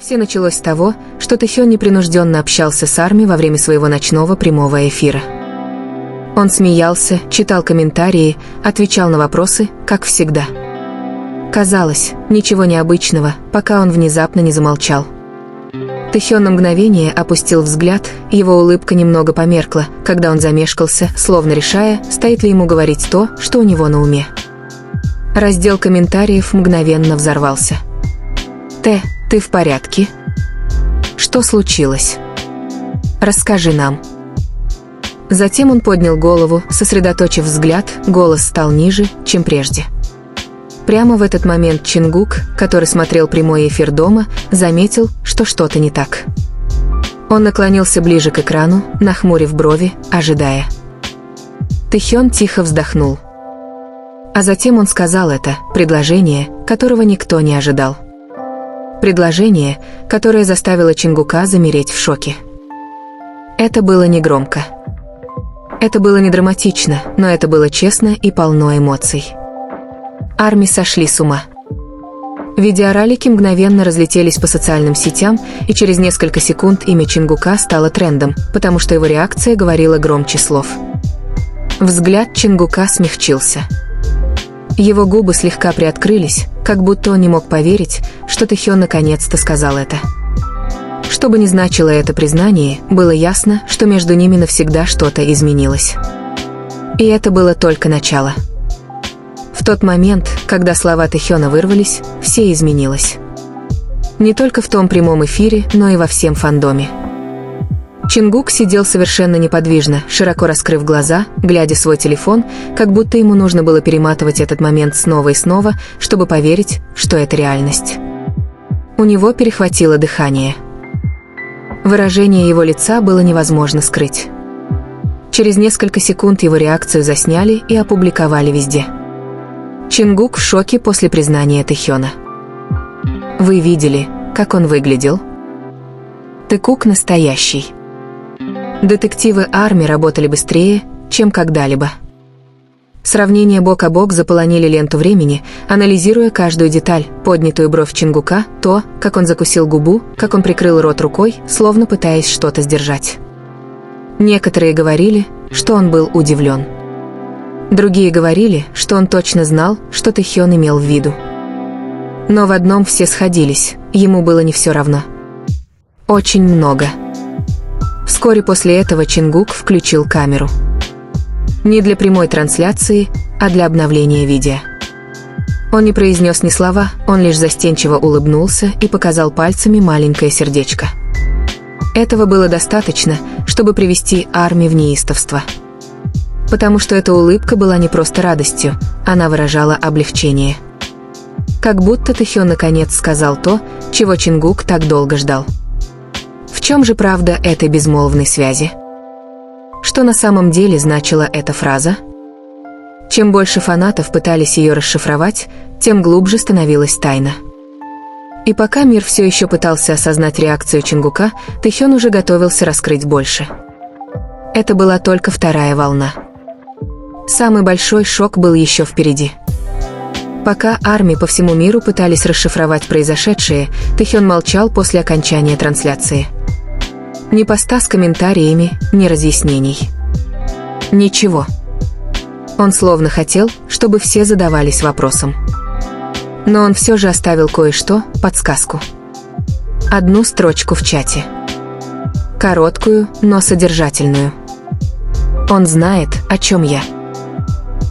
Все началось с того, что Тэхён непринужденно общался с Арми во время своего ночного прямого эфира. Он смеялся, читал комментарии, отвечал на вопросы, как всегда. Казалось, ничего необычного, пока он внезапно не замолчал. Тэхён на мгновение опустил взгляд, его улыбка немного померкла, когда он замешкался, словно решая, стоит ли ему говорить то, что у него на уме. Раздел комментариев мгновенно взорвался. Ты в порядке? Что случилось? Расскажи нам». Затем он поднял голову, сосредоточив взгляд, голос стал ниже, чем прежде. Прямо в этот момент Чингук, который смотрел прямой эфир дома, заметил, что что-то не так. Он наклонился ближе к экрану, нахмурив брови, ожидая. Тэхён тихо вздохнул. А затем он сказал это, предложение, которого никто не ожидал. Предложение, которое заставило Чингука замереть в шоке. Это было не громко. Это было не драматично, но это было честно и полно эмоций. Арми сошли с ума. Видеоролики мгновенно разлетелись по социальным сетям, и через несколько секунд имя Чингука стало трендом, потому что его реакция говорила громче слов. Взгляд Чингука смягчился. Его губы слегка приоткрылись, как будто он не мог поверить, что Тэхён наконец-то сказал это. Что бы ни значило это признание, было ясно, что между ними навсегда что-то изменилось. И это было только начало. В тот момент, когда слова Тэхёна вырвались, все изменилось. Не только в том прямом эфире, но и во всем фандоме. Чингук сидел совершенно неподвижно, широко раскрыв глаза, глядя в свой телефон, как будто ему нужно было перематывать этот момент снова и снова, чтобы поверить, что это реальность. У него перехватило дыхание. Выражение его лица было невозможно скрыть. Через несколько секунд его реакцию засняли и опубликовали везде. Чингук в шоке после признания Тэхёна. Вы видели, как он выглядел? Тэкук настоящий. Детективы Арми работали быстрее, чем когда-либо. Сравнения бок о бок заполонили ленту времени, анализируя каждую деталь, поднятую бровь Чингука, то, как он закусил губу, как он прикрыл рот рукой, словно пытаясь что-то сдержать. Некоторые говорили, что он был удивлен. Другие говорили, что он точно знал, что Тэхён имел в виду. Но в одном все сходились, ему было не все равно. Очень много. Вскоре после этого Чингук включил камеру. Не для прямой трансляции, а для обновления видео. Он не произнес ни слова, он лишь застенчиво улыбнулся и показал пальцами маленькое сердечко. Этого было достаточно, чтобы привести Арми в неистовство. Потому что эта улыбка была не просто радостью, она выражала облегчение. Как будто Тэхён наконец сказал то, чего Чингук так долго ждал. В чем же правда этой безмолвной связи? Что на самом деле значила эта фраза? Чем больше фанатов пытались ее расшифровать, тем глубже становилась тайна. И пока мир все еще пытался осознать реакцию Чингука, Тэхён уже готовился раскрыть больше. Это была только вторая волна. Самый большой шок был еще впереди. Пока Арми по всему миру пытались расшифровать произошедшее, Тэхён молчал после окончания трансляции. Ни поста с комментариями, ни разъяснений. Ничего. Он словно хотел, чтобы все задавались вопросом. Но он все же оставил кое-что, подсказку. Одну строчку в чате. Короткую, но содержательную. Он знает, о чем я.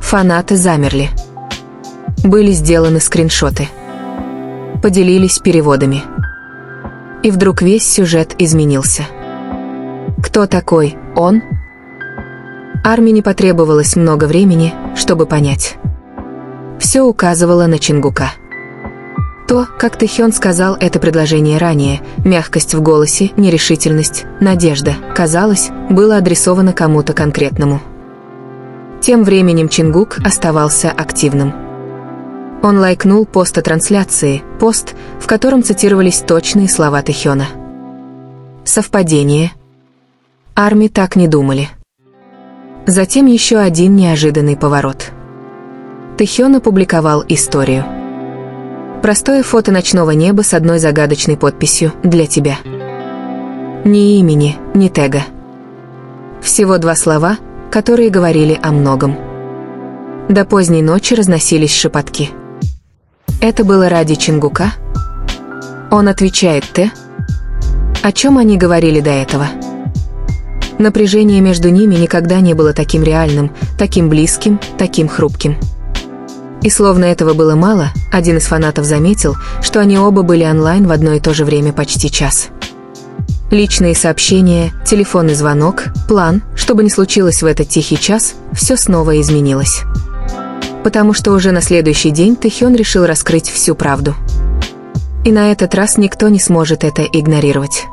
Фанаты замерли. Были сделаны скриншоты. Поделились переводами. И вдруг весь сюжет изменился. Кто такой он? Арми не потребовалось много времени, чтобы понять. Все указывало на Чингука. То, как Тэхён сказал это предложение ранее, мягкость в голосе, нерешительность, надежда, казалось, было адресовано кому-то конкретному. Тем временем Чингук оставался активным. Он лайкнул пост о трансляции, пост, в котором цитировались точные слова Тэхёна. Совпадение? Арми так не думали. Затем еще один неожиданный поворот. Тэхён опубликовал историю. Простое фото ночного неба с одной загадочной подписью «Для тебя». Ни имени, ни тега. Всего 2 слова, которые говорили о многом. До поздней ночи разносились шепотки. Это было ради Чингука? Он отвечает «Т». О чем они говорили до этого? Напряжение между ними никогда не было таким реальным, таким близким, таким хрупким. И словно этого было мало, один из фанатов заметил, что они оба были онлайн в одно и то же время почти час. Личные сообщения, телефонный звонок, план, что бы ни случилось в этот тихий час, все снова изменилось. Потому что уже на следующий день Тэхён решил раскрыть всю правду. И на этот раз никто не сможет это игнорировать.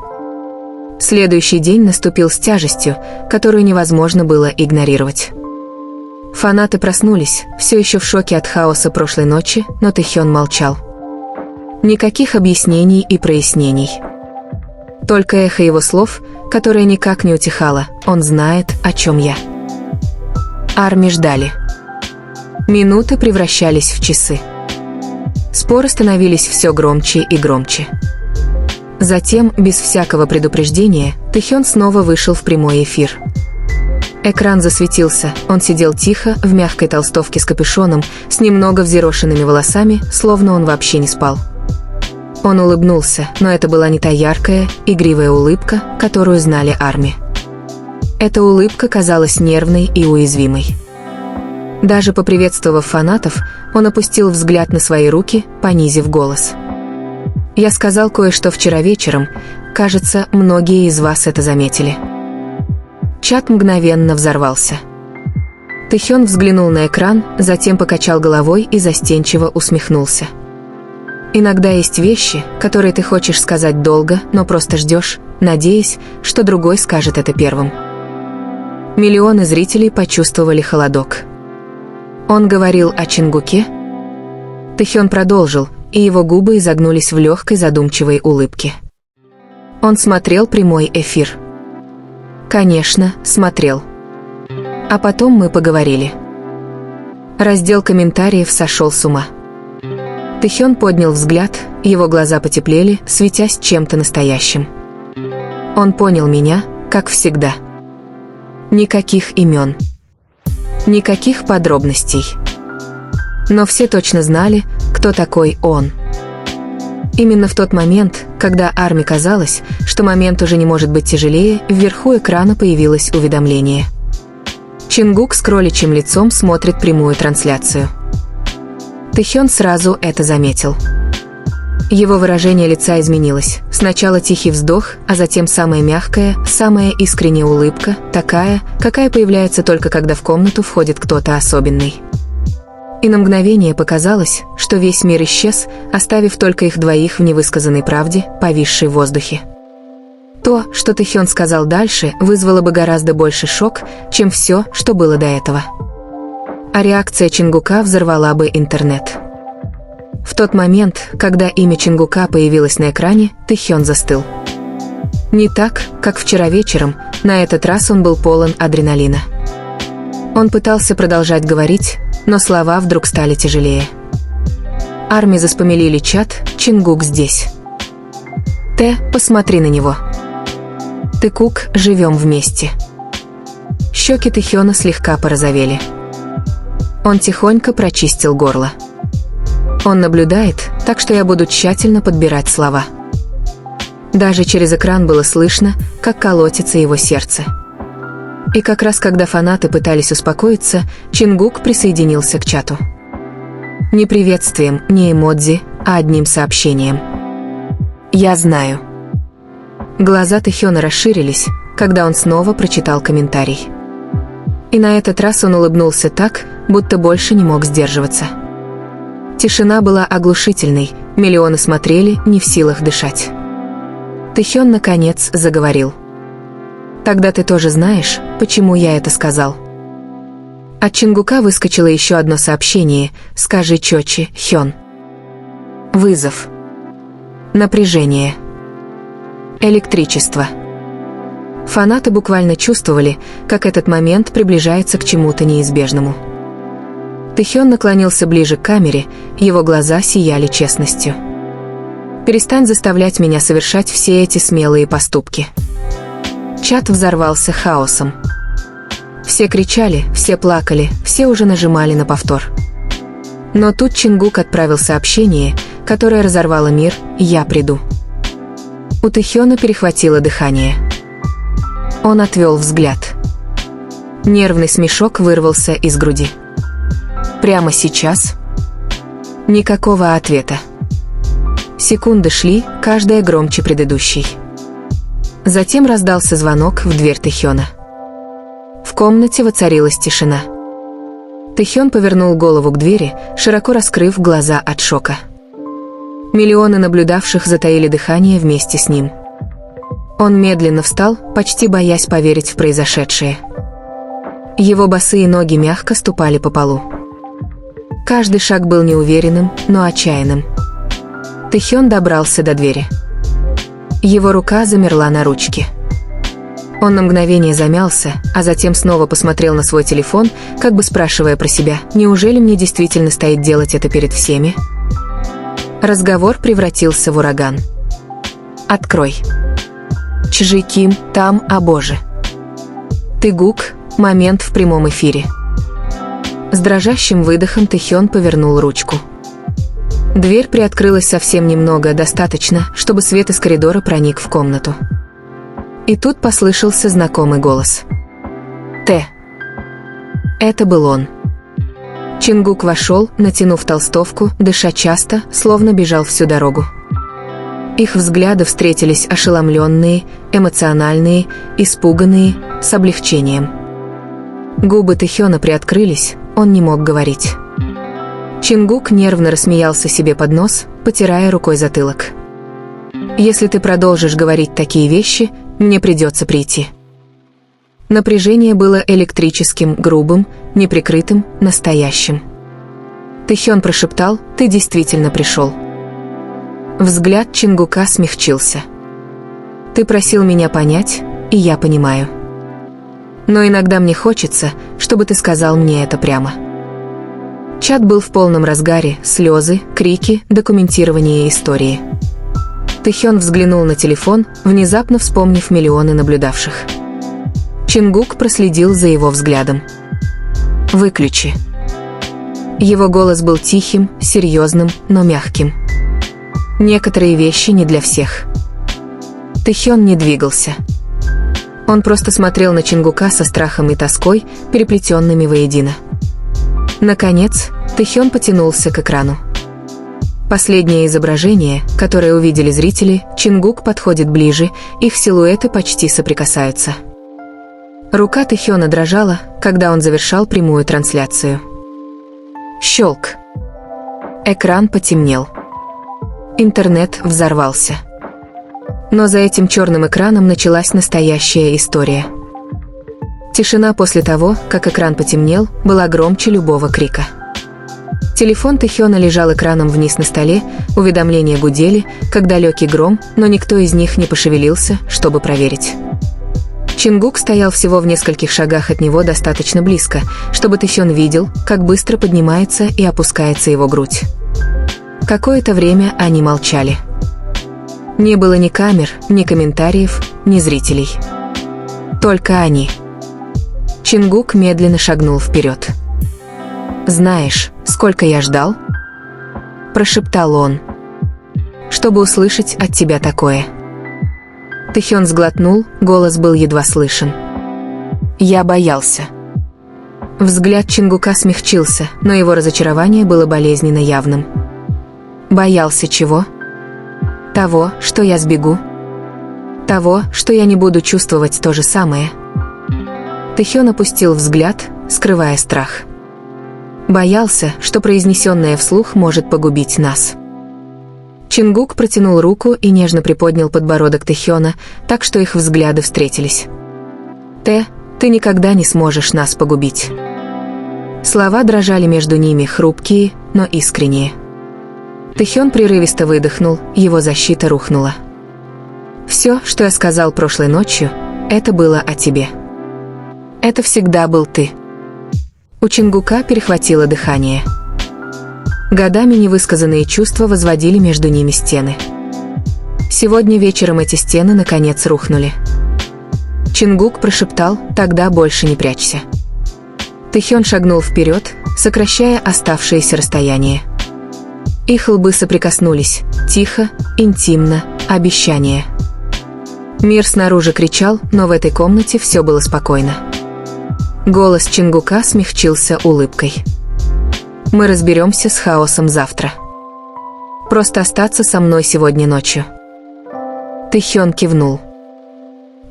Следующий день наступил с тяжестью, которую невозможно было игнорировать. Фанаты проснулись, все еще в шоке от хаоса прошлой ночи, но Тэхён молчал. Никаких объяснений и прояснений. Только эхо его слов, которое никак не утихало. Он знает, о чем я. Арми ждали. Минуты превращались в часы. Споры становились все громче и громче. Затем, без всякого предупреждения, Тэхён снова вышел в прямой эфир. Экран засветился, он сидел тихо, в мягкой толстовке с капюшоном, с немного взъерошенными волосами, словно он вообще не спал. Он улыбнулся, но это была не та яркая, игривая улыбка, которую знали Арми. Эта улыбка казалась нервной и уязвимой. Даже поприветствовав фанатов, он опустил взгляд на свои руки, понизив голос. «Я сказал кое-что вчера вечером. Кажется, многие из вас это заметили». Чат мгновенно взорвался. Тэхён взглянул на экран, затем покачал головой и застенчиво усмехнулся. «Иногда есть вещи, которые ты хочешь сказать долго, но просто ждешь, надеясь, что другой скажет это первым». Миллионы зрителей почувствовали холодок. Он говорил о Чингуке? Тэхён продолжил, и его губы изогнулись в легкой задумчивой улыбке. Он смотрел прямой эфир. Конечно, смотрел. А потом мы поговорили. Раздел комментариев сошел с ума. Тэхён поднял взгляд, его глаза потеплели, светясь чем-то настоящим. Он понял меня, как всегда. Никаких имен. Никаких подробностей. Но все точно знали, кто такой он. Именно в тот момент, когда Арми казалось, что момент уже не может быть тяжелее, вверху экрана появилось уведомление. Чингук с кроличьим лицом смотрит прямую трансляцию. Тэхён сразу это заметил. Его выражение лица изменилось. Сначала тихий вздох, а затем самая мягкая, самая искренняя улыбка, такая, какая появляется только когда в комнату входит кто-то особенный. И на мгновение показалось, что весь мир исчез, оставив только их двоих в невысказанной правде, повисшей в воздухе. То, что Тэхён сказал дальше, вызвало бы гораздо больше шок, чем все, что было до этого. А реакция Чингука взорвала бы интернет. В тот момент, когда имя Чингука появилось на экране, Тэхён застыл. Не так, как вчера вечером, на этот раз он был полон адреналина. Он пытался продолжать говорить, но слова вдруг стали тяжелее. Арми заспамилили чат, Чингук здесь. Т, посмотри на него. Тыкук, живем вместе. Щеки Тэхёна слегка порозовели. Он тихонько прочистил горло. Он наблюдает, так что я буду тщательно подбирать слова. Даже через экран было слышно, как колотится его сердце. И как раз когда фанаты пытались успокоиться, Чингук присоединился к чату. Не приветствием, не эмодзи, а одним сообщением. «Я знаю». Глаза Тэхёна расширились, когда он снова прочитал комментарий. И на этот раз он улыбнулся так, будто больше не мог сдерживаться. Тишина была оглушительной, миллионы смотрели, не в силах дышать. Тэхён наконец заговорил. «Тогда ты тоже знаешь, почему я это сказал». От Чингука выскочило еще одно сообщение: «Скажи чётче, Хён». Вызов. Напряжение. Электричество. Фанаты буквально чувствовали, как этот момент приближается к чему-то неизбежному. Тэхён наклонился ближе к камере, его глаза сияли честностью. «Перестань заставлять меня совершать все эти смелые поступки». Чат взорвался хаосом. Все кричали, все плакали, все уже нажимали на повтор. Но тут Чингук отправил сообщение, которое разорвало мир: «Я приду». У Тэхёна перехватило дыхание. Он отвел взгляд. Нервный смешок вырвался из груди. Прямо сейчас? Никакого ответа. Секунды шли, каждая громче предыдущей. Затем раздался звонок в дверь Тэхёна. В комнате воцарилась тишина. Тэхён повернул голову к двери, широко раскрыв глаза от шока. Миллионы наблюдавших затаили дыхание вместе с ним. Он медленно встал, почти боясь поверить в произошедшее. Его босые ноги мягко ступали по полу. Каждый шаг был неуверенным, но отчаянным. Тэхён добрался до двери. Его рука замерла на ручке. Он на мгновение замялся, а затем снова посмотрел на свой телефон, как бы спрашивая про себя: «Неужели мне действительно стоит делать это перед всеми?» Разговор превратился в ураган. «Открой. Чжи Ким, там, о боже. Ты Гук, момент в прямом эфире». С дрожащим выдохом Тэхён повернул ручку. Дверь приоткрылась совсем немного, достаточно, чтобы свет из коридора проник в комнату. И тут послышался знакомый голос. «Т». Это был он. Чингук вошел, натянув толстовку, дыша часто, словно бежал всю дорогу. Их взгляды встретились ошеломленные, эмоциональные, испуганные, с облегчением. Губы Тэхёна приоткрылись, он не мог говорить. Чингук нервно рассмеялся себе под нос, потирая рукой затылок. «Если ты продолжишь говорить такие вещи, мне придется прийти». Напряжение было электрическим, грубым, неприкрытым, настоящим. Тэхён прошептал: «Ты действительно пришел». Взгляд Чингука смягчился. «Ты просил меня понять, и я понимаю. Но иногда мне хочется, чтобы ты сказал мне это прямо». Чат был в полном разгаре: слезы, крики, документирование истории. Тэхён взглянул на телефон, внезапно вспомнив миллионы наблюдавших. Чингук проследил за его взглядом. «Выключи». Его голос был тихим, серьезным, но мягким. «Некоторые вещи не для всех». Тэхён не двигался. Он просто смотрел на Чингука со страхом и тоской, переплетенными воедино. Наконец, Тэхён потянулся к экрану. Последнее изображение, которое увидели зрители: Чингук подходит ближе, их силуэты почти соприкасаются. Рука Тэхёна дрожала, когда он завершал прямую трансляцию. Щелк. Экран потемнел. Интернет взорвался. Но за этим черным экраном началась настоящая история. Тишина после того, как экран потемнел, была громче любого крика. Телефон Тэхёна лежал экраном вниз на столе, уведомления гудели, как далекий гром, но никто из них не пошевелился, чтобы проверить. Чингук стоял всего в нескольких шагах от него, достаточно близко, чтобы Тэхён видел, как быстро поднимается и опускается его грудь. Какое-то время они молчали. Не было ни камер, ни комментариев, ни зрителей. Только они. Чингук медленно шагнул вперед. «Знаешь, сколько я ждал?» – прошептал он. «Чтобы услышать от тебя такое». Тэхён сглотнул, голос был едва слышен. «Я боялся». Взгляд Чингука смягчился, но его разочарование было болезненно явным. «Боялся чего?» «Того, что я сбегу. Того, что я не буду чувствовать то же самое». Тэхён опустил взгляд, скрывая страх. Боялся, что произнесенное вслух может погубить нас. Чингук протянул руку и нежно приподнял подбородок Тэхёна, так что их взгляды встретились. «Тэ, ты никогда не сможешь нас погубить». Слова дрожали между ними, хрупкие, но искренние. Тэхён прерывисто выдохнул, его защита рухнула. «Все, что я сказал прошлой ночью, это было о тебе. Это всегда был ты. У Чингука перехватило дыхание. Годами невысказанные чувства возводили между ними стены. Сегодня вечером эти стены наконец рухнули. Чингук прошептал: «Тогда больше не прячься». Тэхён шагнул вперед, сокращая оставшееся расстояние. Их лбы соприкоснулись, тихо, интимно, обещание. Мир снаружи кричал, но в этой комнате все было спокойно. Голос Чингука смягчился улыбкой. «Мы разберемся с хаосом завтра. Просто остаться со мной сегодня ночью». Тэхён кивнул.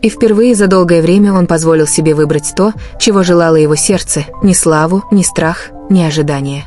И впервые за долгое время он позволил себе выбрать то, чего желало его сердце: ни славу, ни страх, ни ожидание.